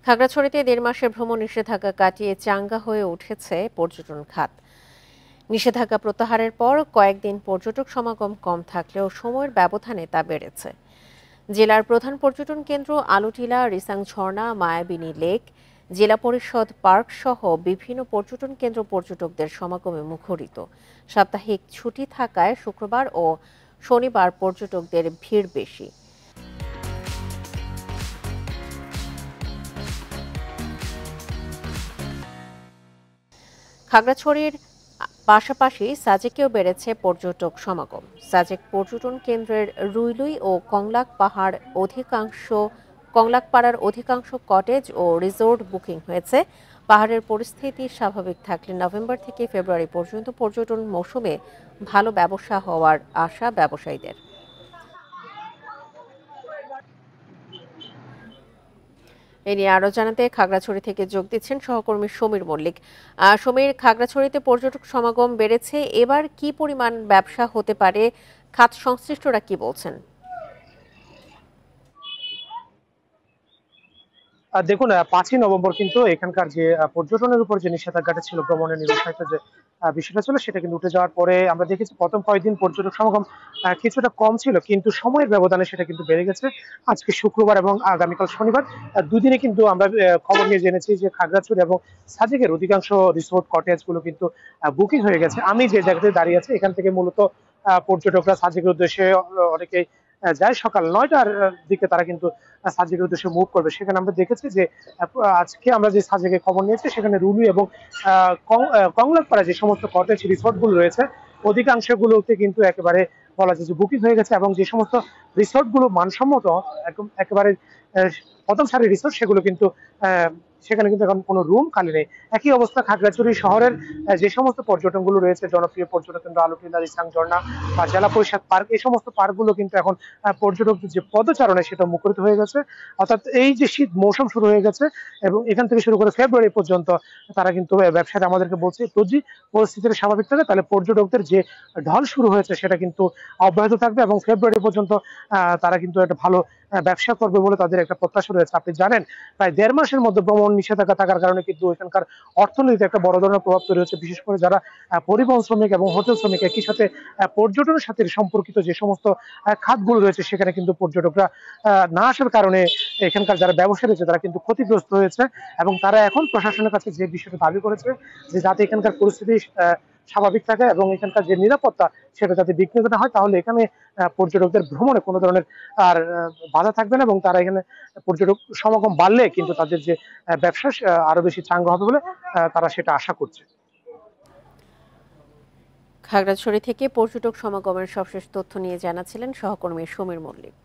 খাগড়াছড়িতে ১.৫ মাসের ভ্রমণ নিষেধাজ্ঞা কাটিয়ে চাঙ্গা হয়ে উঠেছে পর্যটন খাত। নিষেধাজ্ঞা প্রত্যাহারের পর কয়েকদিন পর্যটক সমাগম কম থাকলেও সময়ের ব্যবধানে তা বেড়েছে। জেলার প্রধান পর্যটন কেন্দ্র আলুটিলা, রিসাং ঝর্ণা, মায়াবিনী লেক, জেলা পরিষদ পার্ক সহ বিভিন্ন পর্যটন কেন্দ্র পর্যটকদের সমাগমে মুখরিত। সাপ্তাহিক ছুটি থাকায় শুক্রবার ও শনিবার পর্যটকদের ভিড় বেশি। খাগড়াছড়ির পাশাপাশি সাজেকেও বেড়েছে পর্যটক সমাগম। সাজেক পর্যটন কেন্দ্রের রুইলুই ও কংলাকপাড়ার অধিকাংশ কটেজ ও রিসোর্ট বুকিং হয়েছে। পাহাড়ের পরিস্থিতি স্বাভাবিক থাকলে নভেম্বর থেকে ফেব্রুয়ারি পর্যন্ত পর্যটন মৌসুমে ভালো ব্যবসা হওয়ার আশা ব্যবসায়ীদের। এ নিয়ে আরো জানাতে খাগড়াছড়ি থেকে যোগ দিচ্ছেন সহকর্মী সমীর মল্লিক। সমীর, খাগড়াছড়িতে পর্যটক সমাগম বেড়েছে, এবার কি পরিমাণ ব্যবসা হতে পারে, খাত সংশ্লিষ্টরা কি বলছেন? দেখুন, ৫ই নভেম্বর কিন্তু এখানকার যে পর্যটনের উপর যে নিষেধাজ্ঞাটা ছিল, ভ্রমণের নিরুৎসাহিত যে বিষয়টা ছিল, সেটা কিন্তু উঠে যাওয়ার পরে আমরা দেখেছি প্রথম কয়েকদিন পর্যটক সমাগম কিছুটা কম ছিল, কিন্তু সময়ের ব্যবধানে সেটা কিন্তু বেড়ে গেছে। আজকে শুক্রবার এবং আগামীকাল শনিবার দুদিনে কিন্তু আমরা খবর নিয়ে জেনেছি যে খাগড়াছড়ি এবং সাজেকের অধিকাংশ রিসোর্ট কটেজ গুলো কিন্তু বুকিং হয়ে গেছে। আমি যে জায়গাতে দাঁড়িয়ে আছি এখান থেকে মূলত পর্যটকরা সাজেকের উদ্দেশ্যে অনেকেই যায় সকাল ৯টার দিকে, তারা কিন্তু সাজেকের উদ্দেশ্যে মুভ করবে। সেখানে আমরা দেখেছি যে আজকে আমরা যে সাজেকে খবর নিয়েছি সেখানে রুলু এবং কংলাকপাড়া যে সমস্ত কটেজ রিসোর্ট গুলো রয়েছে অধিকাংশ গুলোতে কিন্তু একেবারে বলা যায় যে বুকিং হয়ে গেছে, এবং যে সমস্ত রিসোর্ট গুলো মানসম্মত একেবারে প্রথম সারির রিসোর্ট সেগুলো কিন্তু সেখানে কিন্তু এখন কোনো রুম খালি নেই। একই অবস্থা খাগড়াছড়ি শহরের যে সমস্ত পর্যটন গুলো রয়েছে, জনপ্রিয় পর্যটন কেন্দ্র আলুটিলা, রিসাং ঝর্ণা বা জেলা পরিষদ পার্ক, এই সমস্ত পার্ক গুলো কিন্তু এখন পর্যটকদের যে পদচারণে সেটা মুখরিত হয়ে গেছে। অর্থাৎ এই যে শীত মৌসুম শুরু হয়ে গেছে এবং এখান থেকে শুরু করে ফেব্রুয়ারি পর্যন্ত তারা কিন্তু ব্যবসাটা আমাদেরকে বলছে যদি পরিস্থিতির স্বাভাবিক থাকে তাহলে পর্যটকদের যে ঢল শুরু হয়েছে সেটা কিন্তু অব্যাহত থাকবে, এবং ফেব্রুয়ারি পর্যন্ত তারা কিন্তু একটা ভালো ব্যবসা করবে বলে তাদের একটা প্রত্যাশা রয়েছে। আপনি জানেন, প্রায় ১.৫ মাসের মধ্যে ভ্রমণ নিষেধাজ্ঞা থাকার কারণে কিন্তু এখানকার অর্থনীতিতে একটা বড় ধরনের প্রভাব তৈরি হচ্ছে, বিশেষ করে যারা পরিবহন শ্রমিক এবং হোটেল শ্রমিক, একই সাথে পর্যটনের সাথে সম্পর্কিত যে সমস্ত খাতগুলো রয়েছে সেখানে কিন্তু পর্যটকরা না আসার কারণে এখানকার যারা ব্যবসায়ী রয়েছে তারা কিন্তু ক্ষতিগ্রস্ত হয়েছে, এবং তারা এখন প্রশাসনের কাছে যে বিষয়টা দাবি করেছে যে যাতে এখানকার পরিস্থিতি স্বাভাবিক থাকে এবং এখানকার যে নিরাপত্তা সেটা যাতে বিঘ্নিত না হয়, তাহলে এখানে পর্যটকদের ভ্রমণে কোনো ধরনের আর বাধা থাকবে না, এবং তারা এখানে পর্যটক সমাগম বাড়লে কিন্তু তাদের যে ব্যবসা আরো বেশি চাঙ্গা হবে বলে তারা সেটা আশা করছে। খাগড়াছড়ি থেকে পর্যটক সমাগমের সবশেষ তথ্য নিয়ে জানাচ্ছিলেন সহকর্মী সমীর মল্লিক।